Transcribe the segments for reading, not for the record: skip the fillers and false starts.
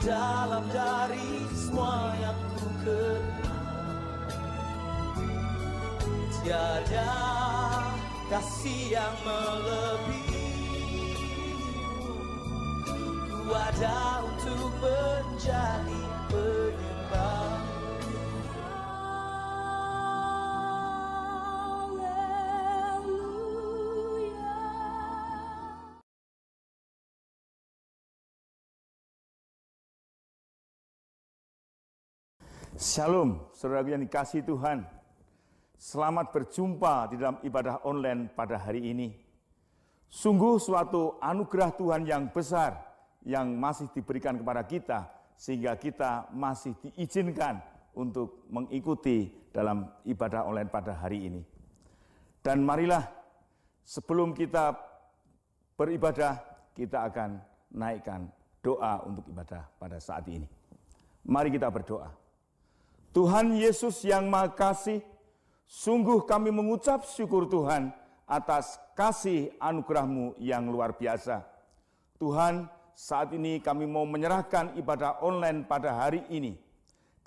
dalam dari semua yang ku kenal. Tiada kasih yang melebihimu. Ku ada untuk menjadi penyembah. Shalom, saudaraku yang dikasihi Tuhan. Selamat berjumpa di dalam ibadah online pada hari ini. Sungguh suatu anugerah Tuhan yang besar yang masih diberikan kepada kita, sehingga kita masih diizinkan untuk mengikuti dalam ibadah online pada hari ini. Dan marilah sebelum kita beribadah, kita akan naikkan doa untuk ibadah pada saat ini. Mari kita berdoa. Tuhan Yesus yang Maha Kasih, sungguh kami mengucap syukur Tuhan atas kasih anugerah-Mu yang luar biasa. Tuhan, saat ini kami mau menyerahkan ibadah online pada hari ini.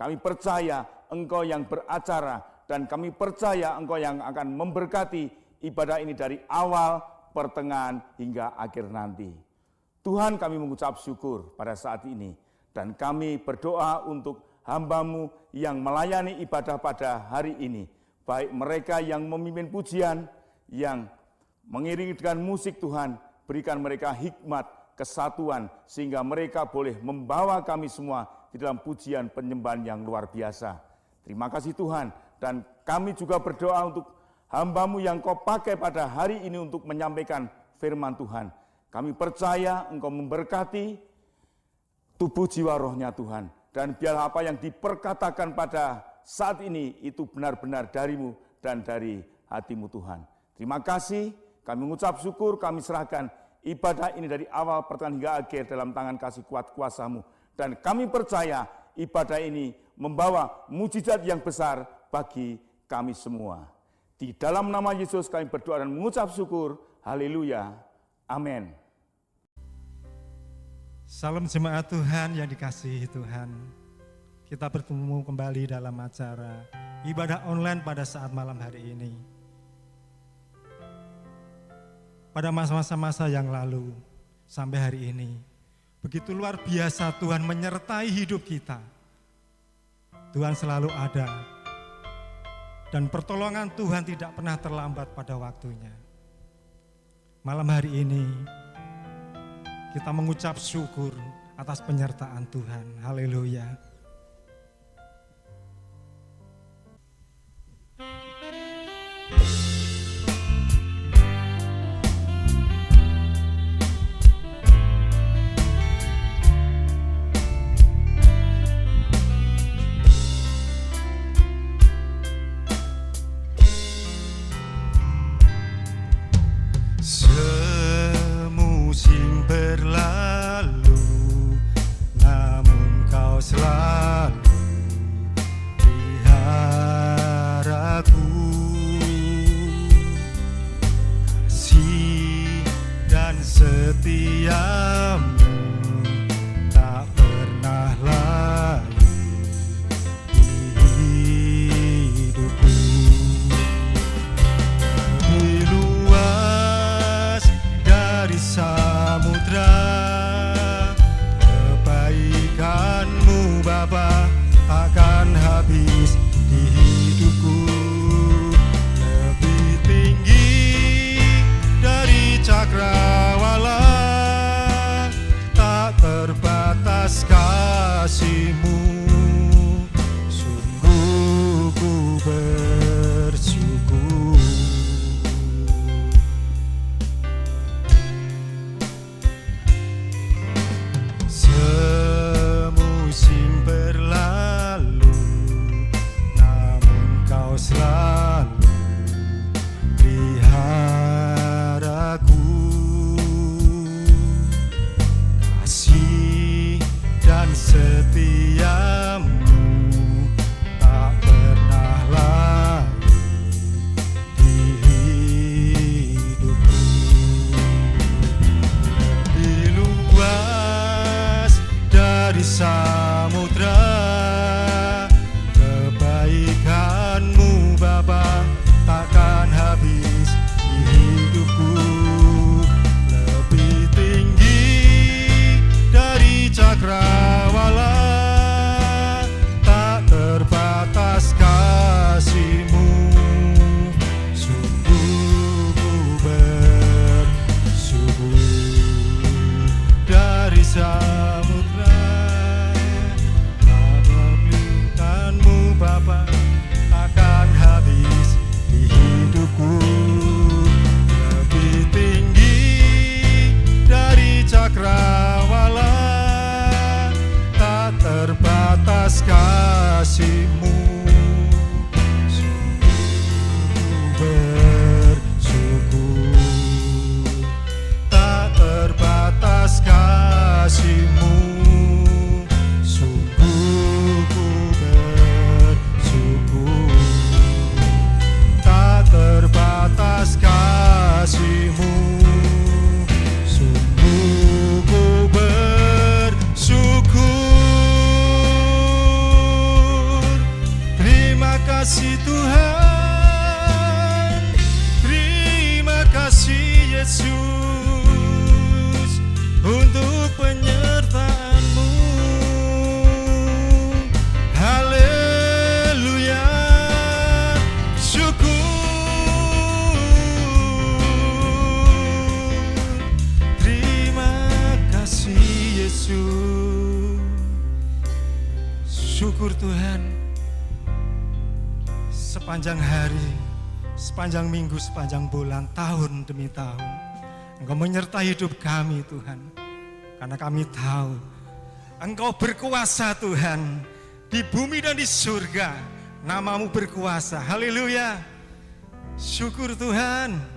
Kami percaya Engkau yang beracara dan kami percaya Engkau yang akan memberkati ibadah ini dari awal, pertengahan, hingga akhir nanti. Tuhan, kami mengucap syukur pada saat ini dan kami berdoa untuk hamba-Mu yang melayani ibadah pada hari ini, baik mereka yang memimpin pujian, yang mengiringi dengan musik Tuhan, berikan mereka hikmat, kesatuan, sehingga mereka boleh membawa kami semua di dalam pujian penyembahan yang luar biasa. Terima kasih Tuhan, dan kami juga berdoa untuk hamba-Mu yang Kau pakai pada hari ini untuk menyampaikan firman Tuhan. Kami percaya Engkau memberkati tubuh jiwa rohnya Tuhan. Dan biarlah apa yang diperkatakan pada saat ini itu benar-benar dari-Mu dan dari hati-Mu Tuhan. Terima kasih, kami mengucap syukur, kami serahkan ibadah ini dari awal pertengahan hingga akhir dalam tangan kasih kuat kuasa-Mu. Dan kami percaya ibadah ini membawa mujizat yang besar bagi kami semua. Di dalam nama Yesus kami berdoa dan mengucap syukur. Haleluya. Amin. Salam jemaat Tuhan yang dikasihi Tuhan. Kita bertemu kembali dalam acara ibadah online pada saat malam hari ini. Pada masa-masa yang lalu sampai hari ini, begitu luar biasa Tuhan menyertai hidup kita. Tuhan selalu ada dan pertolongan Tuhan tidak pernah terlambat pada waktunya. Malam hari ini kita mengucap syukur atas penyertaan Tuhan. Haleluya. Semusim berlalu, namun Kau selalu peliharaku. Kasih dan setiamu tak pernah lalu di hidupku. Lebih luas dari samudra, kebaikan-Mu Bapa takkan habis di hidupku. Lebih tinggi dari cakrawala, tak terbatas kasih-Mu. Sungguh ku bersyukur. Semusim berlalu, namun Kau selalu peliharaku. Kasih dan setiamu tak pernah lalu di hidupku. Lebih luas dari samudra, kebaikan-Mu Bapa takkan habis di hidupku. Lebih tinggi dari cakrawala, tak terbatas kasih-Mu. Sungguh ku bersyukur, dari samudra, kebaikan-Mu Bapa takkan habis di hidupku. Lebih tinggi dari cakrawala, tak terbatas kasih-Mu. Bersyukur, tak terbatas kasih-Mu. Sungguh ku bersyukur, tak terbatas kasih-Mu. Sungguh ku bersyukur. Terima kasih Tuhan, terima kasih Yesus untuk penyertaan-Mu. Haleluya, syukur. Terima kasih Yesus. Syukur Tuhan, sepanjang hari, sepanjang minggu, sepanjang bulan, tahun demi tahun, Engkau menyertai hidup kami Tuhan. Karena kami tahu Engkau berkuasa Tuhan, di bumi dan di surga, nama-Mu berkuasa. Haleluya, syukur Tuhan.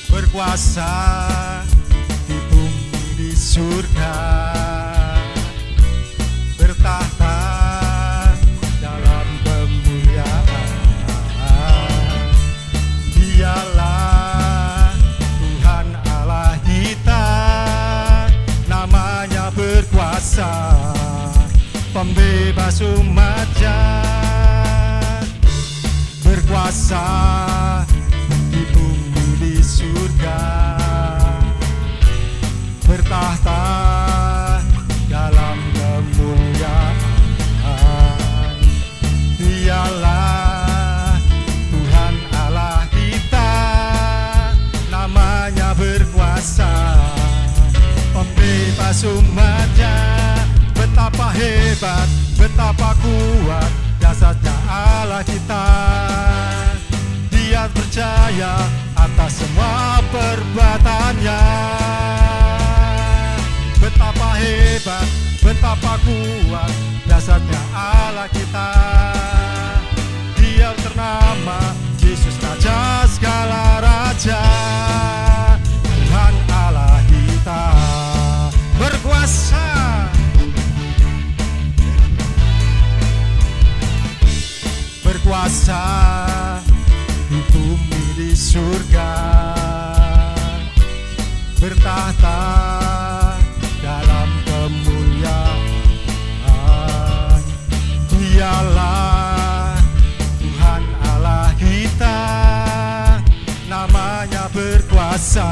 Berkuasa di bumi di surga, bertahta dalam kemuliaan. Dialah Tuhan Allah kita, namanya berkuasa, pembebas umat-Nya. Berkuasa di bumi di surga, bertahta dalam kemuliaan. Dialah Tuhan Allah kita, namanya berkuasa, pembebas umat-Nya. Betapa hebat, betapa kuat dasarnya Allah kita. Dia percaya atas semua perbuatannya. Betapa hebat, betapa kuat dasarnya Allah kita. Dia ternama Yesus Raja segala raja. Tuhan Allah kita berkuasa. Berkuasa di bumi di surga, bertahta dalam kemuliaan. Dialah Tuhan Allah kita, namanya berkuasa,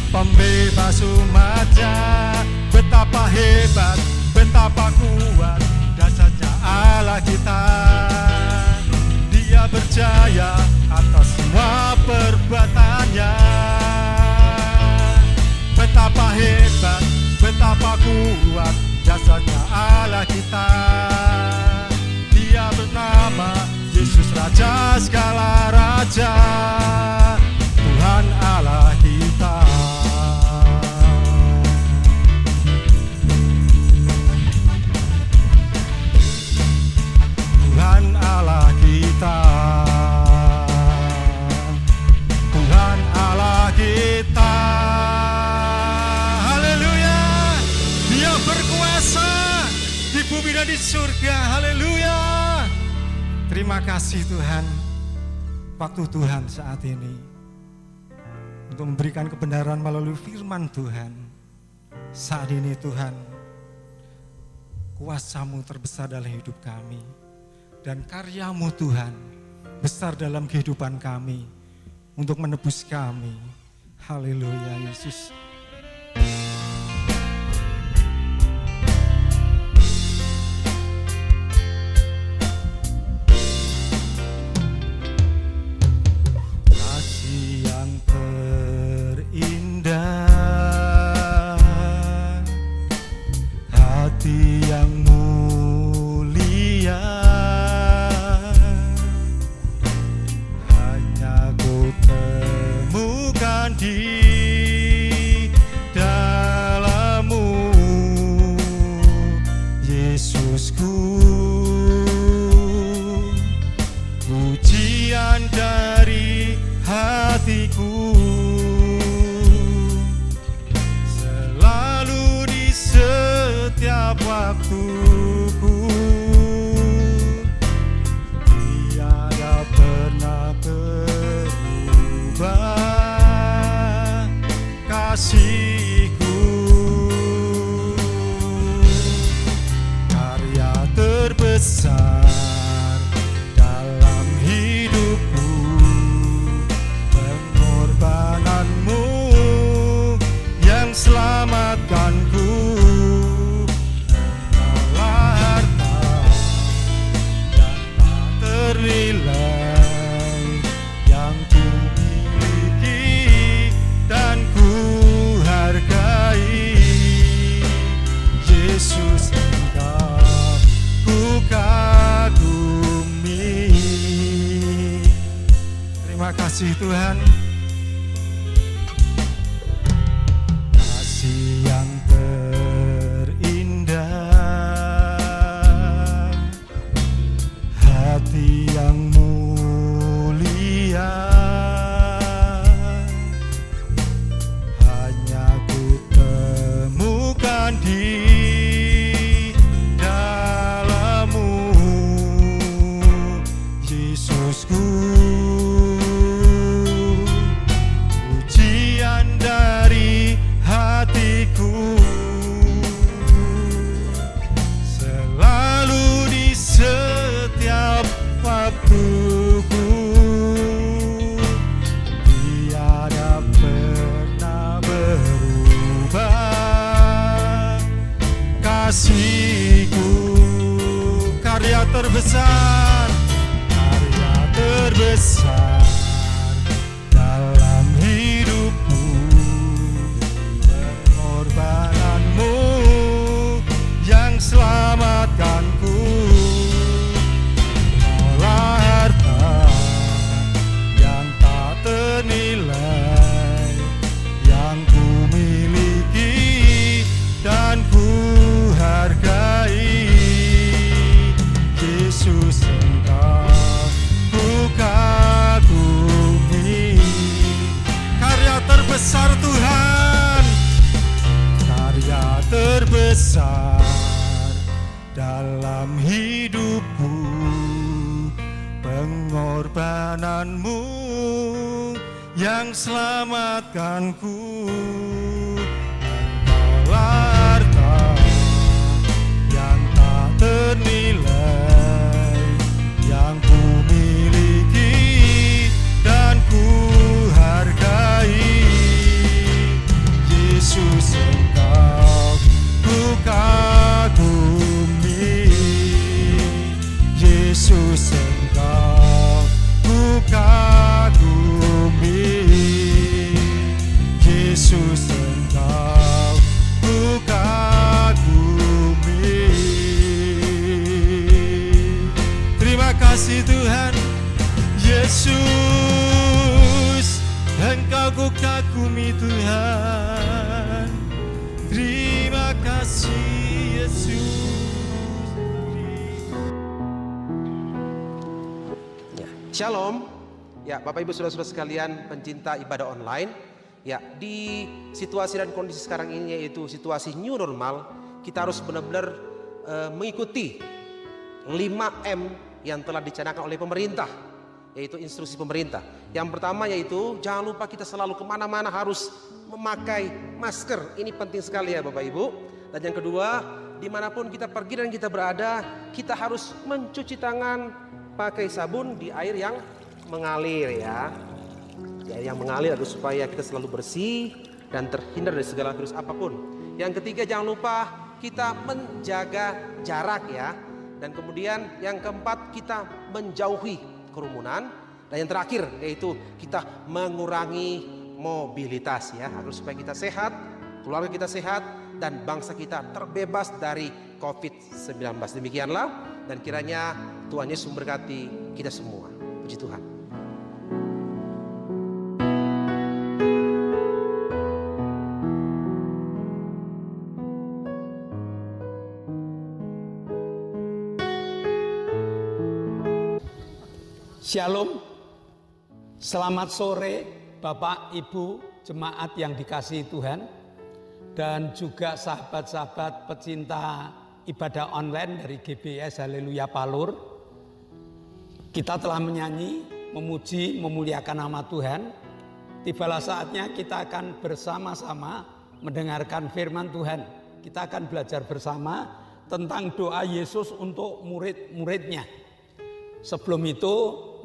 pembebas umat-Nya. Betapa hebat, betapa kuat dasarnya Allah kita. Dia berjaya atas semua perbuatannya. Betapa hebat, betapa kuat dasarnya Allah kita. Dia bernama Yesus Raja segala raja, Tuhan Allah kita. Tuhan Allah kita, Tuhan di surga. Haleluya. Terima kasih Tuhan. Waktu Tuhan saat ini untuk memberikan kebenaran melalui firman Tuhan. Saat ini Tuhan, kuasa-Mu terbesar dalam hidup kami. Dan karya-Mu Tuhan besar dalam kehidupan kami untuk menebus kami. Haleluya Yesus. Kasih yang terindah, hati yang mulia, hanya ku temukan di dalam-Mu, Yesusku. Pujian dari hatiku selalu di setiap waktuku, tiada pernah berubah kasih-Ku. Karya terbesar dalam hidupku, pengorbanan-Mu yang selamatkanku. Engkaulah harta yang tak ternilai yang ku miliki dan ku hargai. Yesus, Engkau ku kagumi. Terima kasih Tuhan. Kasih yang terindah, hati yang mulia, hanya ku temukan di dalam-Mu, Yesusku. Pujian dari hatiku selalu di setiap waktuku, tiada pernah berubah kasih-Ku. Karya terbesar dalam hidupku, pengorbanan-Mu yang selamatkanku. Engkaulah harta yang tak ternilai yang ku miliki dan ku hargai. Yesus, Engkau ku kagumi. Karya terbesar Tuhan, karya terbesar dalam hidupku, pengorbanan-Mu yang selamatkanku. Engkaulah harta yang tak ternilai yang ku miliki dan ku hargai. Yesus, Engkau ku kagumi. Yesus, Engkau ku kagumi. Yesus, Engkau ku kagumi. Terima kasih Tuhan. Yesus, Engkau ku kagumi Tuhan. Terima kasih Yesus. Ya, Shalom. Ya, Bapak Ibu Saudara-saudara sekalian pencinta ibadah online. Ya, di situasi dan kondisi sekarang ini yaitu situasi new normal, kita harus benar-benar mengikuti 5M yang telah dicanangkan oleh pemerintah, yaitu instruksi pemerintah. Yang pertama yaitu jangan lupa kita selalu kemana-mana harus memakai masker. Ini penting sekali ya Bapak Ibu. Dan yang kedua, dimanapun kita pergi dan kita berada, kita harus mencuci tangan pakai sabun di air yang mengalir ya. Di air yang mengalir agar supaya kita selalu bersih dan terhindar dari segala virus apapun. Yang ketiga, jangan lupa kita menjaga jarak ya. Dan kemudian yang keempat, kita menjauhi kerumunan. Dan yang terakhir yaitu kita mengurangi mobilitas ya, agar supaya kita sehat, keluarga kita sehat, dan bangsa kita terbebas dari COVID-19. Demikianlah, dan kiranya Tuhan Yesus memberkati kita semua. Puji Tuhan. Shalom, selamat sore Bapak Ibu jemaat yang dikasihi Tuhan, dan juga sahabat-sahabat pecinta ibadah online dari GBS Haleluya Palur. Kita telah menyanyi, memuji, memuliakan nama Tuhan. Tibalah saatnya kita akan bersama-sama mendengarkan firman Tuhan. Kita akan belajar bersama tentang doa Yesus untuk murid-muridnya. Sebelum itu,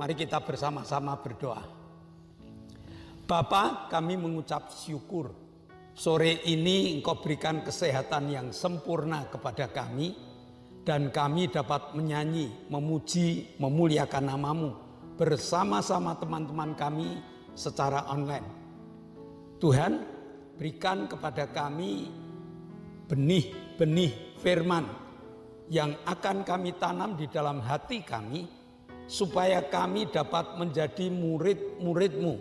mari kita bersama-sama berdoa. Bapa, kami mengucap syukur. Sore ini Engkau berikan kesehatan yang sempurna kepada kami, dan kami dapat menyanyi, memuji, memuliakan nama-Mu bersama-sama teman-teman kami secara online. Tuhan, berikan kepada kami benih-benih firman yang akan kami tanam di dalam hati kami, supaya kami dapat menjadi murid-murid-Mu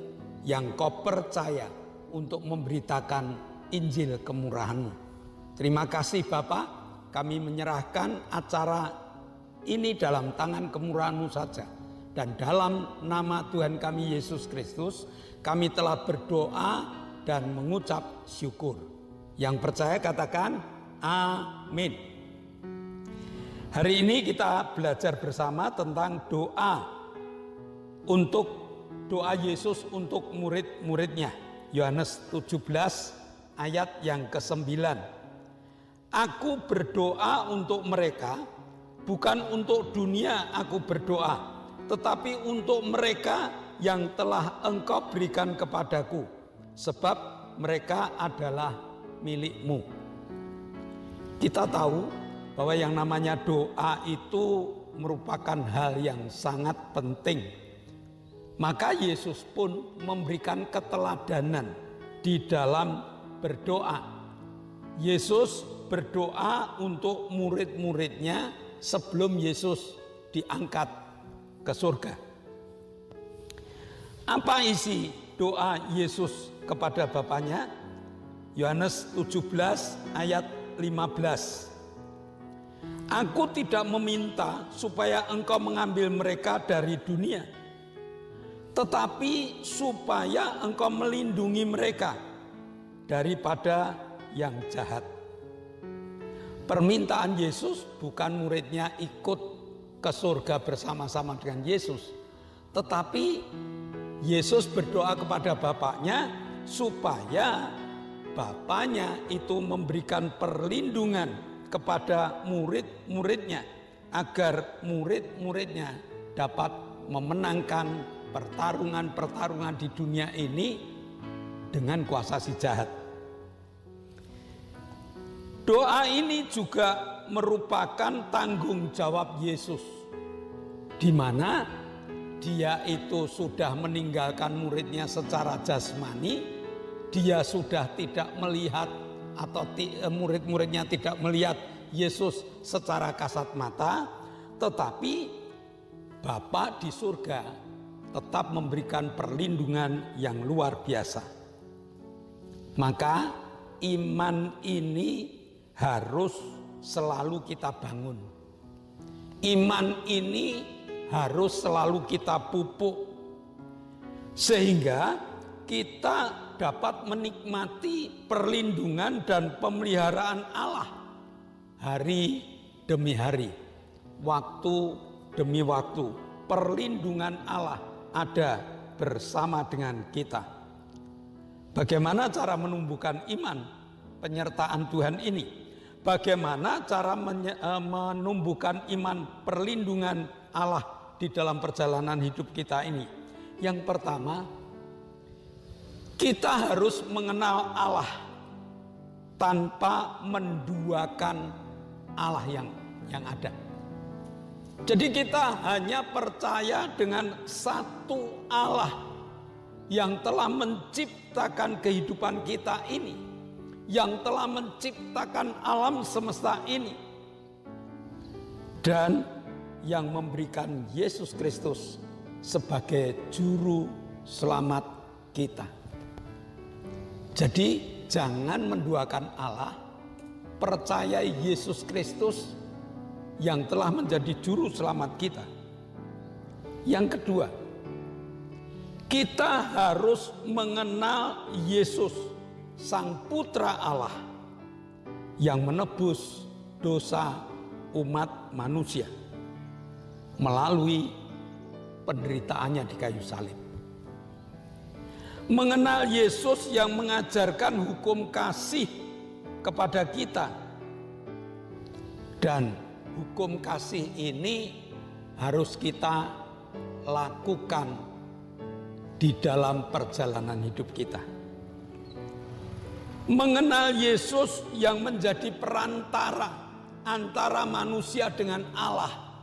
yang Kau percaya untuk memberitakan Injil kemurahan-Mu. Terima kasih Bapa, kami menyerahkan acara ini dalam tangan kemurahan-Mu saja. Dan dalam nama Tuhan kami Yesus Kristus, kami telah berdoa dan mengucap syukur. Yang percaya katakan amin. Hari ini kita belajar bersama tentang doa Yesus untuk murid-muridnya. Yohanes 17 ayat yang ke-9. Aku berdoa untuk mereka, bukan untuk dunia aku berdoa, tetapi untuk mereka yang telah Engkau berikan kepadaku, sebab mereka adalah milik-Mu. Kita tahu bahwa yang namanya doa itu merupakan hal yang sangat penting. Maka Yesus pun memberikan keteladanan di dalam berdoa. Yesus berdoa untuk murid-muridnya sebelum Yesus diangkat ke surga. Apa isi doa Yesus kepada Bapaknya? Yohanes 17 ayat 15. Aku tidak meminta supaya Engkau mengambil mereka dari dunia, tetapi supaya Engkau melindungi mereka daripada yang jahat. Permintaan Yesus bukan muridnya ikut ke surga bersama-sama dengan Yesus, tetapi Yesus berdoa kepada Bapaknya supaya Bapaknya itu memberikan perlindungan kepada murid-muridnya, agar murid-muridnya dapat memenangkan pertarungan-pertarungan di dunia ini dengan kuasa si jahat. Doa ini juga merupakan tanggung jawab Yesus, di mana Dia itu sudah meninggalkan muridnya secara jasmani. Dia sudah tidak melihat, atau murid-muridnya tidak melihat Yesus secara kasat mata, tetapi Bapa di surga tetap memberikan perlindungan yang luar biasa. Maka iman ini harus selalu kita bangun. Iman ini harus selalu kita pupuk, sehingga kita dapat menikmati perlindungan dan pemeliharaan Allah hari demi hari, waktu demi waktu, perlindungan Allah ada bersama dengan kita. Bagaimana cara menumbuhkan iman penyertaan Tuhan ini? Bagaimana cara menumbuhkan iman perlindungan Allah di dalam perjalanan hidup kita ini? Yang pertama, kita harus mengenal Allah tanpa menduakan Allah yang ada. Jadi kita hanya percaya dengan satu Allah yang telah menciptakan kehidupan kita ini, yang telah menciptakan alam semesta ini, dan yang memberikan Yesus Kristus sebagai juru selamat kita. Jadi jangan menduakan Allah, percaya Yesus Kristus yang telah menjadi juru selamat kita. Yang kedua, kita harus mengenal Yesus, Sang Putra Allah yang menebus dosa umat manusia melalui penderitaannya di kayu salib. Mengenal Yesus yang mengajarkan hukum kasih kepada kita, dan hukum kasih ini harus kita lakukan di dalam perjalanan hidup kita. Mengenal Yesus yang menjadi perantara antara manusia dengan Allah.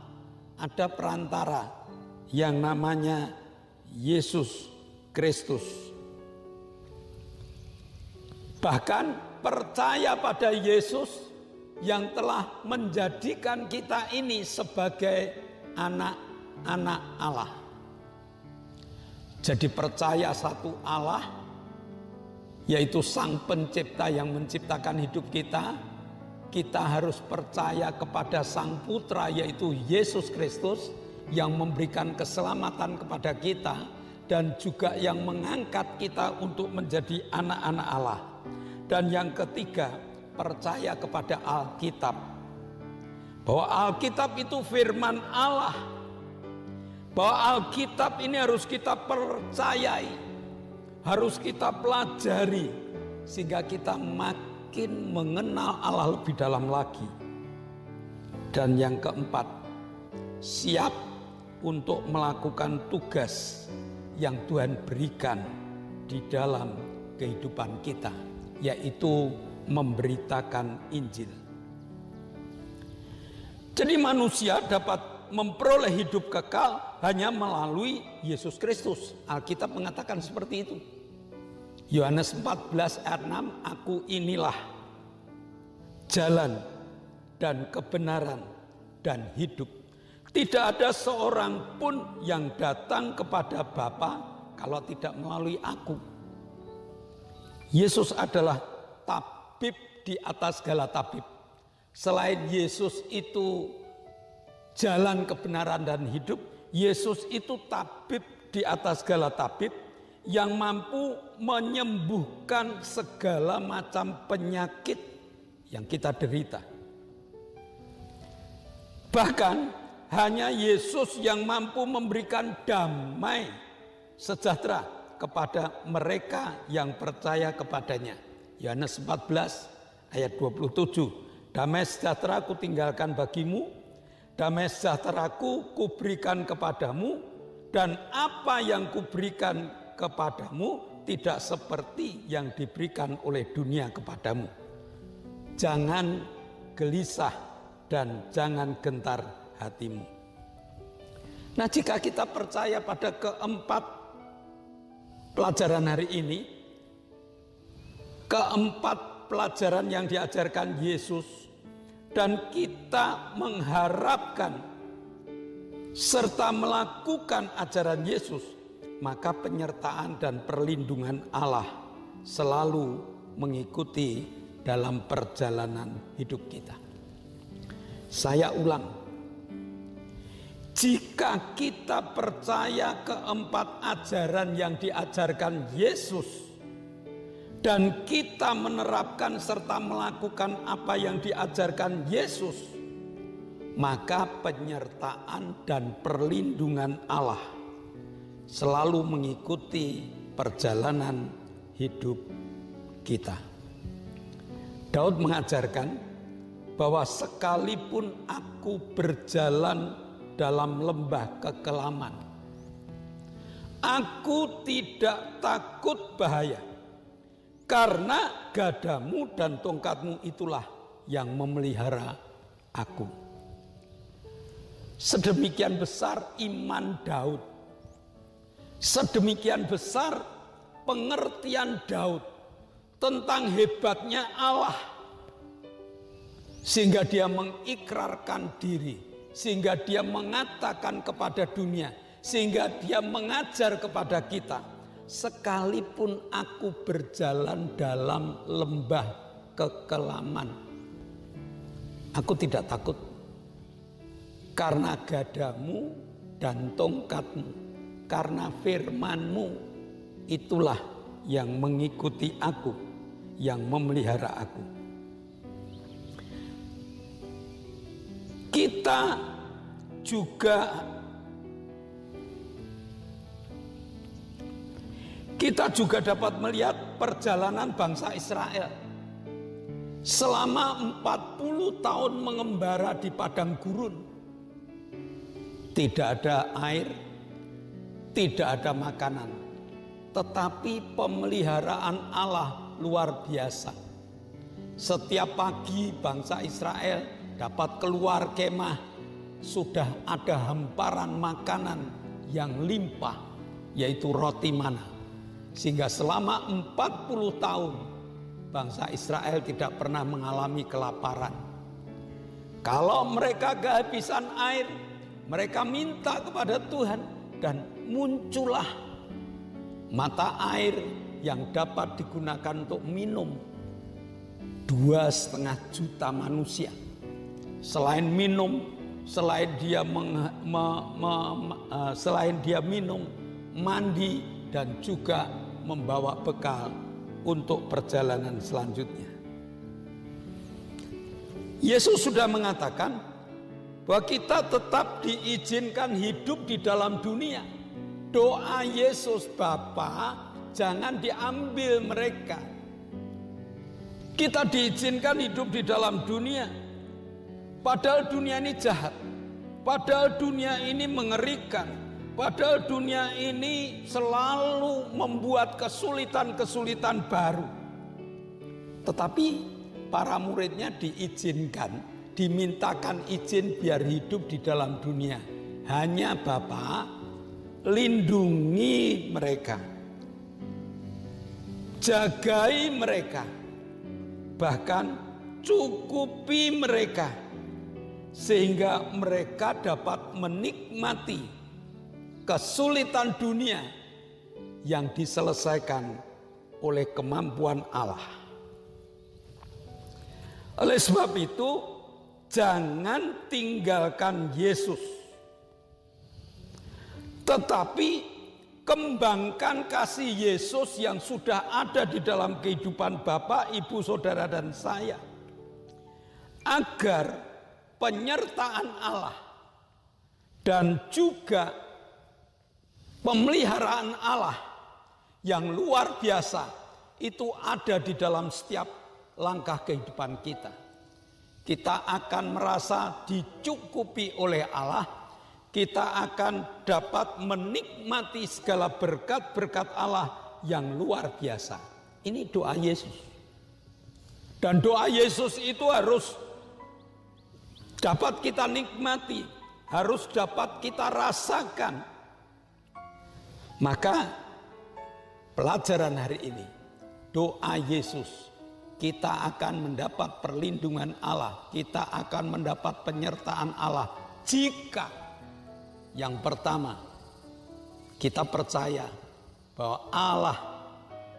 Ada perantara yang namanya Yesus Kristus. Bahkan percaya pada Yesus yang telah menjadikan kita ini sebagai anak-anak Allah. Jadi percaya satu Allah, yaitu Sang Pencipta yang menciptakan hidup kita. Kita harus percaya kepada Sang Putra, yaitu Yesus Kristus, yang memberikan keselamatan kepada kita dan juga yang mengangkat kita untuk menjadi anak-anak Allah. Dan yang ketiga, percaya kepada Alkitab, bahwa Alkitab itu firman Allah, bahwa Alkitab ini harus kita percayai, harus kita pelajari, sehingga kita makin mengenal Allah lebih dalam lagi. Dan yang keempat, siap untuk melakukan tugas yang Tuhan berikan di dalam kehidupan kita, yaitu memberitakan Injil. Jadi manusia dapat memperoleh hidup kekal hanya melalui Yesus Kristus. Alkitab mengatakan seperti itu. Yohanes 14 ayat 6, aku inilah jalan dan kebenaran dan hidup. Tidak ada seorang pun yang datang kepada Bapa kalau tidak melalui aku. Yesus adalah tabib di atas segala tabib. Selain Yesus itu jalan kebenaran dan hidup, Yesus itu tabib di atas segala tabib yang mampu menyembuhkan segala macam penyakit yang kita derita. Bahkan hanya Yesus yang mampu memberikan damai sejahtera kepada mereka yang percaya kepadanya. Yohanes 14 ayat 27. Damai sejahtera ku tinggalkan bagimu, damai sejahteraku kuberikan kepadamu, dan apa yang kuberikan kepadamu tidak seperti yang diberikan oleh dunia kepadamu. Jangan gelisah dan jangan gentar hatimu. Nah, jika kita percaya pada keempat pelajaran hari ini, keempat pelajaran yang diajarkan Yesus, dan kita mengharapkan serta melakukan ajaran Yesus, maka penyertaan dan perlindungan Allah selalu mengikuti dalam perjalanan hidup kita. Saya ulang, jika kita percaya keempat ajaran yang diajarkan Yesus dan kita menerapkan serta melakukan apa yang diajarkan Yesus, maka penyertaan dan perlindungan Allah selalu mengikuti perjalanan hidup kita. Daud mengajarkan bahwa sekalipun aku berjalan dalam lembah kekelaman, aku tidak takut bahaya, karena gadamu dan tongkatmu itulah yang memelihara aku. Sedemikian besar iman Daud, sedemikian besar pengertian Daud tentang hebatnya Allah, sehingga dia mengikrarkan diri, sehingga dia mengatakan kepada dunia, sehingga dia mengajar kepada kita, sekalipun aku berjalan dalam lembah kekelaman, aku tidak takut, karena gadamu dan tongkatmu, karena firmanmu itulah yang mengikuti aku, yang memelihara aku. Kita juga dapat melihat perjalanan bangsa Israel selama 40 tahun mengembara di padang gurun. Tidak ada air, tidak ada makanan, tetapi pemeliharaan Allah luar biasa. Setiap pagi bangsa Israel dapat keluar kemah, sudah ada hamparan makanan yang limpah, yaitu roti mana. Sehingga selama 40 tahun bangsa Israel tidak pernah mengalami kelaparan. Kalau mereka kehabisan air, mereka minta kepada Tuhan dan muncullah mata air yang dapat digunakan untuk minum 2,5 juta manusia. Selain minum, selain dia minum, mandi, dan juga membawa bekal untuk perjalanan selanjutnya. Yesus sudah mengatakan bahwa kita tetap diizinkan hidup di dalam dunia. Doa Yesus, Bapa, jangan diambil mereka. Kita diizinkan hidup di dalam dunia, padahal dunia ini jahat, padahal dunia ini mengerikan, padahal dunia ini selalu membuat kesulitan-kesulitan baru. Tetapi para muridnya diizinkan, dimintakan izin biar hidup di dalam dunia. Hanya Bapa, lindungi mereka, jagai mereka, bahkan cukupi mereka, sehingga mereka dapat menikmati kesulitan dunia yang diselesaikan oleh kemampuan Allah. Oleh sebab itu, jangan tinggalkan Yesus, tetapi kembangkan kasih Yesus yang sudah ada di dalam kehidupan Bapak, Ibu, Saudara, dan saya, agar penyertaan Allah dan juga pemeliharaan Allah yang luar biasa itu ada di dalam setiap langkah kehidupan kita. Kita akan merasa dicukupi oleh Allah, kita akan dapat menikmati segala berkat-berkat Allah yang luar biasa. Ini doa Yesus. Dan doa Yesus itu harus dapat kita nikmati, harus dapat kita rasakan. Maka pelajaran hari ini, doa Yesus, kita akan mendapat perlindungan Allah, kita akan mendapat penyertaan Allah jika yang pertama kita percaya bahwa Allah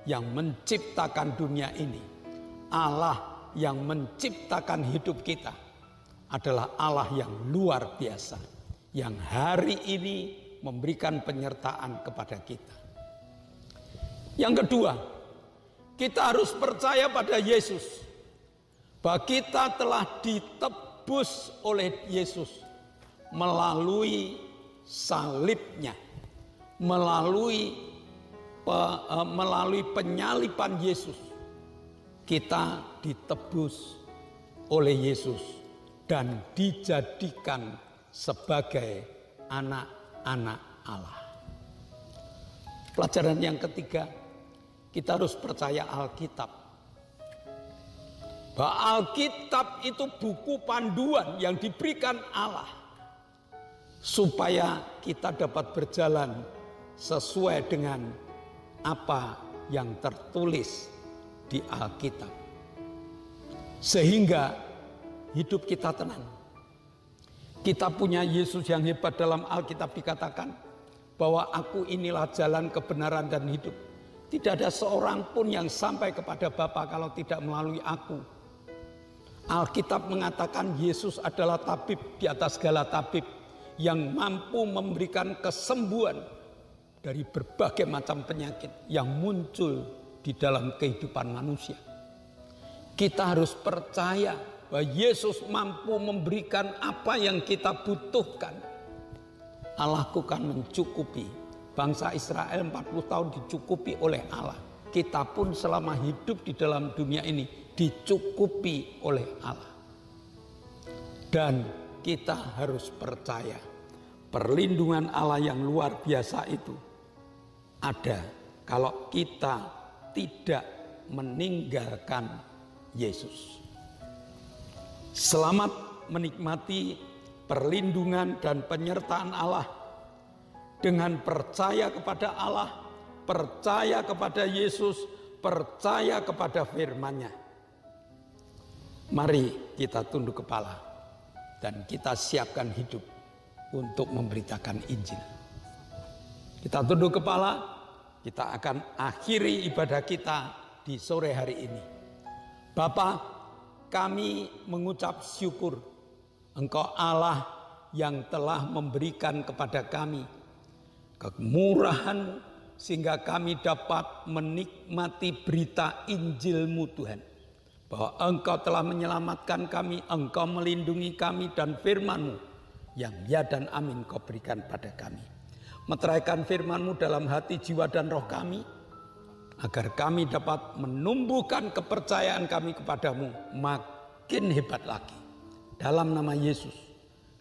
yang menciptakan dunia ini, Allah yang menciptakan hidup kita adalah Allah yang luar biasa, yang hari ini memberikan penyertaan kepada kita. Yang kedua, kita harus percaya pada Yesus, bahwa kita telah ditebus oleh Yesus melalui salibnya, melalui penyaliban Yesus. Kita ditebus oleh Yesus dan dijadikan sebagai anak-anak Allah. Pelajaran yang ketiga, kita harus percaya Alkitab. Bahwa Alkitab itu buku panduan yang diberikan Allah supaya kita dapat berjalan sesuai dengan apa yang tertulis di Alkitab. Sehingga hidup kita tenang. Kita punya Yesus yang hebat. Dalam Alkitab dikatakan bahwa aku inilah jalan kebenaran dan hidup. Tidak ada seorang pun yang sampai kepada Bapa kalau tidak melalui aku. Alkitab mengatakan Yesus adalah tabib di atas segala tabib yang mampu memberikan kesembuhan dari berbagai macam penyakit yang muncul di dalam kehidupan manusia. Kita harus percaya bahwa Yesus mampu memberikan apa yang kita butuhkan. Allahku kan mencukupi. Bangsa Israel 40 tahun dicukupi oleh Allah. Kita pun selama hidup di dalam dunia ini dicukupi oleh Allah. Dan kita harus percaya perlindungan Allah yang luar biasa itu ada kalau kita tidak meninggalkan Yesus. Selamat menikmati perlindungan dan penyertaan Allah dengan percaya kepada Allah, percaya kepada Yesus, percaya kepada firman-Nya. Mari kita tunduk kepala dan kita siapkan hidup untuk memberitakan Injil. Kita tunduk kepala, kita akan akhiri ibadah kita di sore hari ini. Bapa, kami mengucap syukur Engkau Allah yang telah memberikan kepada kami kemurahan sehingga kami dapat menikmati berita Injil-Mu Tuhan. Bahwa Engkau telah menyelamatkan kami, Engkau melindungi kami dan firman-Mu yang ya dan amin Kau berikan pada kami. Meteraikan firman-Mu dalam hati, jiwa dan roh kami, agar kami dapat menumbuhkan kepercayaan kami kepadamu makin hebat lagi. Dalam nama Yesus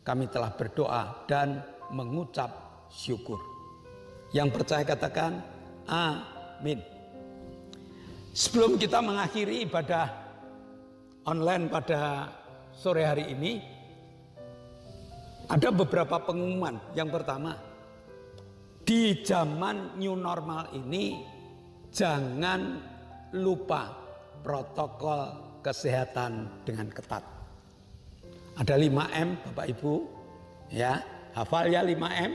kami telah berdoa dan mengucap syukur. Yang percaya katakan amin. Sebelum kita mengakhiri ibadah online pada sore hari ini, ada beberapa pengumuman. Yang pertama, di zaman new normal ini jangan lupa protokol kesehatan dengan ketat. Ada 5M Bapak Ibu, ya, hafal ya 5M.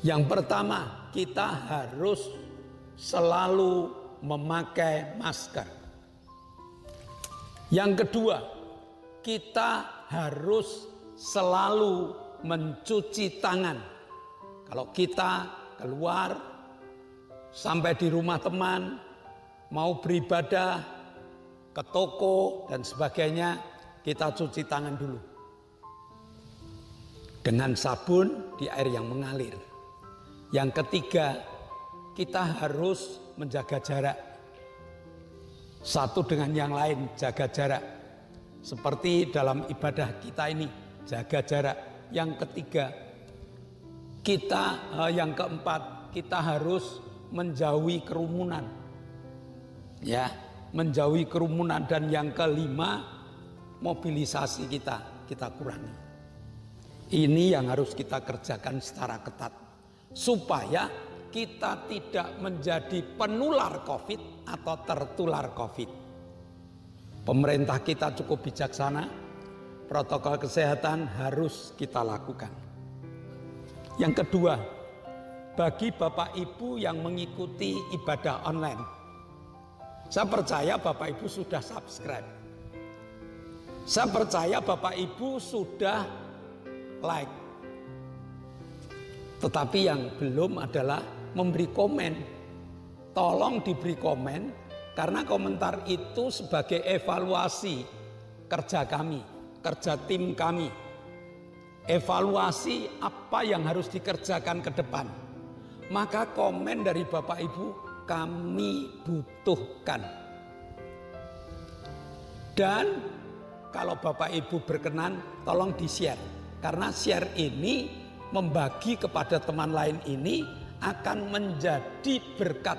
Yang pertama kita harus selalu memakai masker. Yang kedua, kita harus selalu mencuci tangan. Kalau kita keluar sampai di rumah teman, mau beribadah, ke toko dan sebagainya, kita cuci tangan dulu. Dengan sabun di air yang mengalir. Yang ketiga, kita harus menjaga jarak. Satu dengan yang lain, jaga jarak. Seperti dalam ibadah kita ini, jaga jarak. Yang ketiga, yang keempat, kita harus menjauhi kerumunan. Ya, menjauhi kerumunan. Dan yang kelima, mobilisasi kita kurangi. Ini yang harus kita kerjakan secara ketat. Supaya kita tidak menjadi penular COVID atau tertular COVID. Pemerintah kita cukup bijaksana, protokol kesehatan harus kita lakukan. Yang kedua, bagi Bapak Ibu yang mengikuti ibadah online, saya percaya Bapak Ibu sudah subscribe. Saya percaya Bapak Ibu sudah like. Tetapi yang belum adalah memberi komen. tolong diberi komen, karena komentar itu sebagai evaluasi kerja kami, kerja tim kami. Evaluasi apa yang harus dikerjakan ke depan. Maka komen dari Bapak Ibu kami butuhkan. Dan kalau Bapak Ibu berkenan, tolong di-share. Karena share ini membagi kepada teman lain ini akan menjadi berkat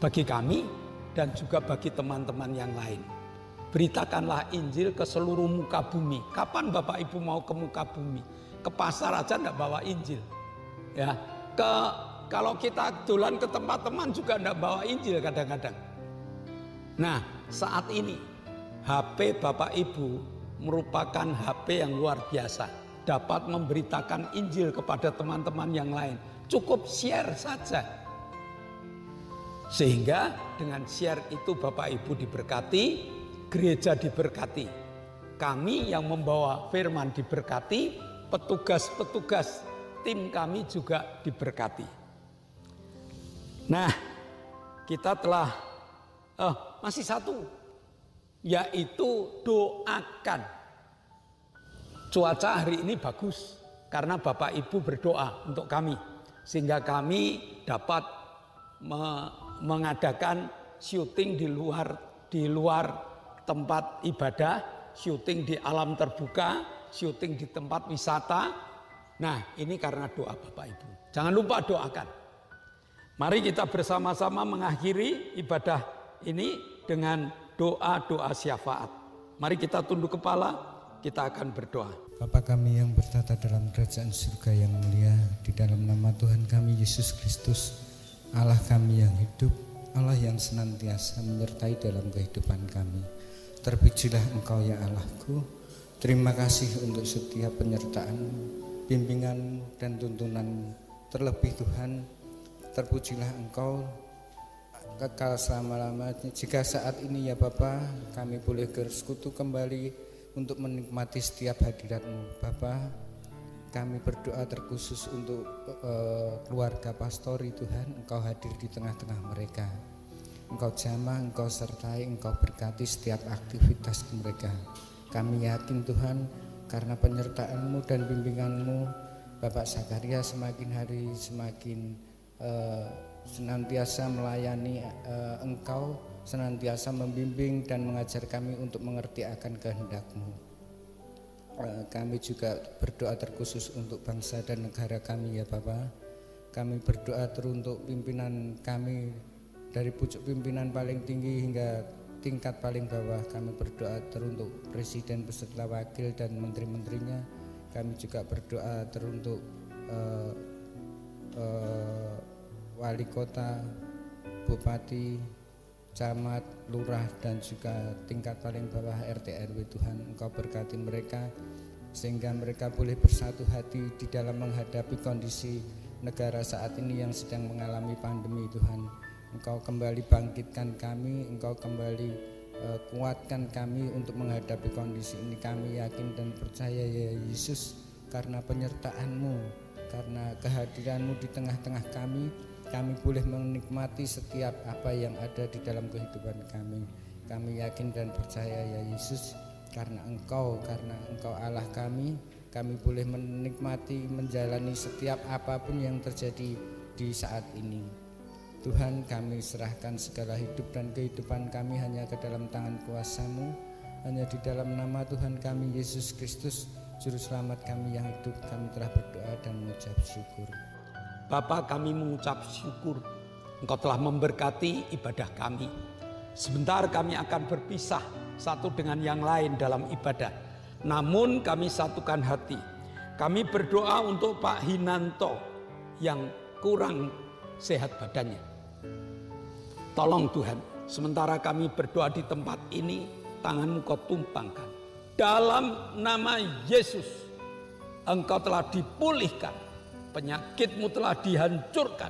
bagi kami dan juga bagi teman-teman yang lain. Beritakanlah Injil ke seluruh muka bumi. Kapan Bapak Ibu mau ke muka bumi? Ke pasar aja enggak bawa Injil. Ya, kalau kita dolan ke tempat teman juga enggak bawa Injil kadang-kadang. Nah, saat ini HP Bapak Ibu merupakan HP yang luar biasa. Dapat memberitakan Injil kepada teman-teman yang lain. Cukup share saja. Sehingga dengan share itu Bapak Ibu diberkati, gereja diberkati. Kami yang membawa firman diberkati, petugas-petugas tim kami juga diberkati. Nah, kita telah masih satu, yaitu doakan. Cuaca hari ini bagus karena Bapak Ibu berdoa untuk kami, sehingga kami dapat mengadakan syuting di luar tempat ibadah, syuting di alam terbuka, syuting di tempat wisata. Nah, ini karena doa Bapak Ibu. Jangan lupa doakan. Mari kita bersama-sama mengakhiri ibadah ini dengan doa-doa syafaat. Mari kita tunduk kepala, kita akan berdoa. Bapa kami yang bertata dalam kerajaan surga yang mulia, di dalam nama Tuhan kami Yesus Kristus, Allah kami yang hidup, Allah yang senantiasa menyertai dalam kehidupan kami. Terpujilah Engkau ya Allahku. Terima kasih untuk setiap penyertaan, bimbingan dan tuntunan. Terlebih Tuhan, terpujilah Engkau kekal selama-lamanya. Jika saat ini ya Bapa, kami boleh bersekutu kembali untuk menikmati setiap hadirat-Mu. Bapa, kami berdoa terkhusus untuk keluarga pastori Tuhan. Engkau hadir di tengah-tengah mereka. Engkau jamah, Engkau sertai, Engkau berkati setiap aktivitas mereka. Kami yakin Tuhan, karena penyertaan-Mu dan bimbingan-Mu, Bapak Zakaria semakin hari semakin senantiasa melayani Engkau, senantiasa membimbing dan mengajar kami untuk mengerti akan kehendak-Mu. Kami juga berdoa terkhusus untuk bangsa dan negara kami ya Bapak. Kami berdoa teruntuk pimpinan kami, dari pucuk pimpinan paling tinggi hingga tingkat paling bawah. Kami berdoa teruntuk presiden beserta wakil dan menteri-menterinya. Kami juga berdoa teruntuk wali kota, bupati, camat, lurah dan juga tingkat paling bawah RT RW. Tuhan, Engkau berkati mereka sehingga mereka boleh bersatu hati di dalam menghadapi kondisi negara saat ini yang sedang mengalami pandemi. Tuhan, Engkau kembali bangkitkan kami, Engkau kembali kuatkan kami untuk menghadapi kondisi ini. Kami yakin dan percaya ya Yesus, karena penyertaan-Mu, karena kehadiran-Mu di tengah-tengah kami boleh menikmati setiap apa yang ada di dalam kehidupan kami. Kami yakin dan percaya ya Yesus, karena Engkau Allah kami boleh menikmati, menjalani setiap apapun yang terjadi di saat ini. Tuhan, kami serahkan segala hidup dan kehidupan kami hanya ke dalam tangan kuasa-Mu. Hanya di dalam nama Tuhan kami Yesus Kristus, Juru Selamat kami yang hidup, kami telah berdoa dan mengucap syukur. Bapa, kami mengucap syukur Engkau telah memberkati ibadah kami. Sebentar kami akan berpisah satu dengan yang lain dalam ibadah. Namun kami satukan hati. Kami berdoa untuk Pak Hinanto yang kurang sehat badannya. Tolong Tuhan, sementara kami berdoa di tempat ini, tangan-Mu Kau tumpangkan. Dalam nama Yesus, Engkau telah dipulihkan. Penyakit-Mu telah dihancurkan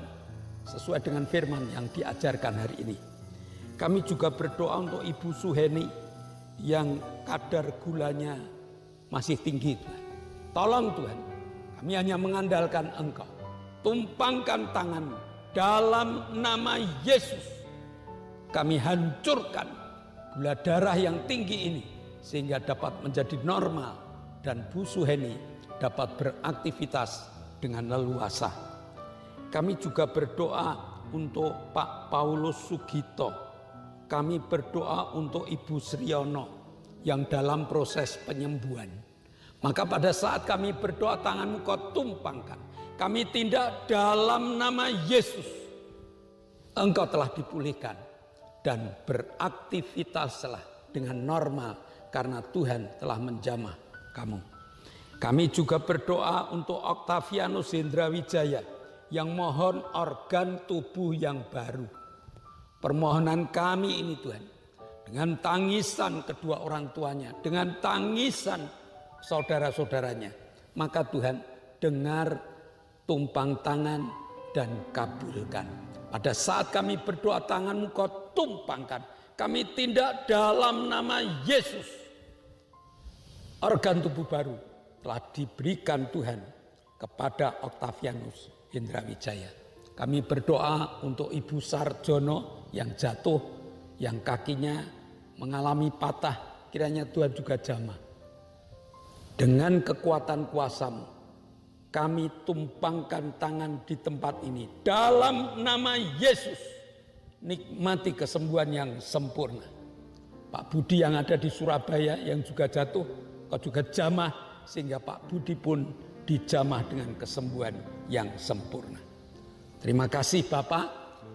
sesuai dengan firman yang diajarkan hari ini. Kami juga berdoa untuk Ibu Suheni yang kadar gulanya masih tinggi. Tuhan, tolong Tuhan, kami hanya mengandalkan Engkau. Tumpangkan tangan-Mu dalam nama Yesus kami hancurkan gula darah yang tinggi ini sehingga dapat menjadi normal dan Bu Suheni dapat beraktivitas dengan leluasa. Kami juga berdoa untuk Pak Paulus Sugito. Kami berdoa untuk Ibu Sriono yang dalam proses penyembuhan. Maka pada saat kami berdoa, tanganmu kau tumpangkan. Kami tindak dalam nama Yesus. Engkau telah dipulihkan dan beraktivitaslah dengan normal karena Tuhan telah menjamah kamu. Kami juga berdoa untuk Octavianus Hendrawijaya yang mohon organ tubuh yang baru. Permohonan kami ini Tuhan, dengan tangisan kedua orang tuanya, dengan tangisan saudara-saudaranya, maka Tuhan dengar tumpang tangan dan kabulkan. Pada saat kami berdoa, tanganmu kau tumpangkan. Kami tindak dalam nama Yesus. Organ tubuh baru telah diberikan Tuhan kepada Octavianus Hendrawijaya. Kami berdoa untuk Ibu Sarjono yang jatuh, yang kakinya mengalami patah. Kiranya Tuhan juga jamah. Dengan kekuatan kuasa-Mu, kami tumpangkan tangan di tempat ini. Dalam nama Yesus, nikmati kesembuhan yang sempurna. Pak Budi yang ada di Surabaya yang juga jatuh, kau juga jamah. Sehingga Pak Budi pun dijamah dengan kesembuhan yang sempurna. Terima kasih Bapak.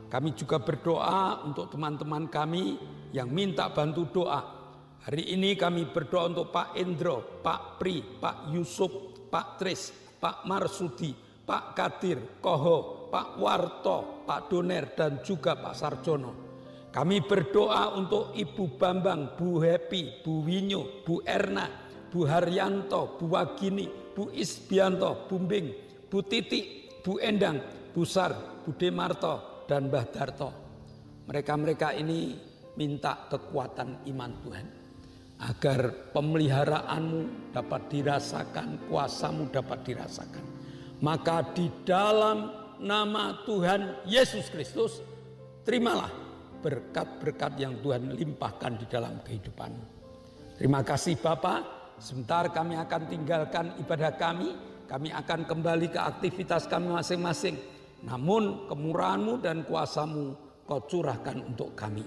Kami juga berdoa untuk teman-teman kami yang minta bantu doa. Hari ini kami berdoa untuk Pak Endro, Pak Pri, Pak Yusuf, Pak Tris, Pak Marsudi, Pak Kadir, Koho, Pak Warto, Pak Doner, dan juga Pak Sarjono. Kami berdoa untuk Ibu Bambang, Bu Happy, Bu Winyo, Bu Erna, Bu Haryanto, Bu Wagini, Bu Isbianto, Bu Mbing, Bu Titi, Bu Endang, Bu Sar, Bu Demarto, dan Mbah Darto. Mereka-mereka ini minta kekuatan iman Tuhan, agar pemeliharaanmu dapat dirasakan, kuasamu dapat dirasakan. Maka di dalam nama Tuhan Yesus Kristus, terimalah berkat-berkat yang Tuhan limpahkan di dalam kehidupanmu. Terima kasih Bapak. Sebentar kami akan tinggalkan ibadah kami akan kembali ke aktivitas kami masing-masing. Namun kemurahan-Mu dan kuasa-Mu Kau curahkan untuk kami.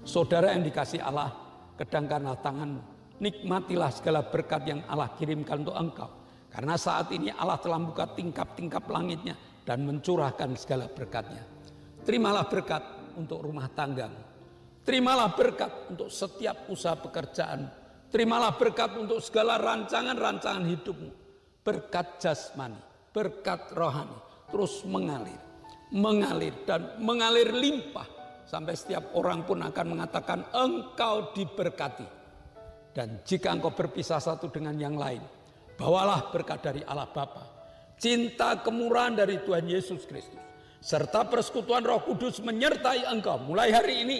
Saudara yang dikasihi Allah, kedangkanlah tanganmu, nikmatilah segala berkat yang Allah kirimkan untuk engkau. Karena saat ini Allah telah membuka tingkap-tingkap langitnya dan mencurahkan segala berkatnya. Terimalah berkat untuk rumah tanggamu. Terimalah berkat untuk setiap usaha pekerjaan. Terimalah berkat untuk segala rancangan-rancangan hidupmu. Berkat jasmani, berkat rohani terus mengalir. Mengalir dan mengalir limpah. Sampai setiap orang pun akan mengatakan engkau diberkati. Dan jika engkau berpisah satu dengan yang lain, bawalah berkat dari Allah Bapa, cinta kemurahan dari Tuhan Yesus Kristus, serta persekutuan Roh Kudus menyertai engkau mulai hari ini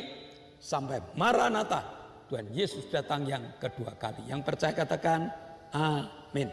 sampai Maranatha, Tuhan Yesus datang yang kedua kali. Yang percaya katakan amin.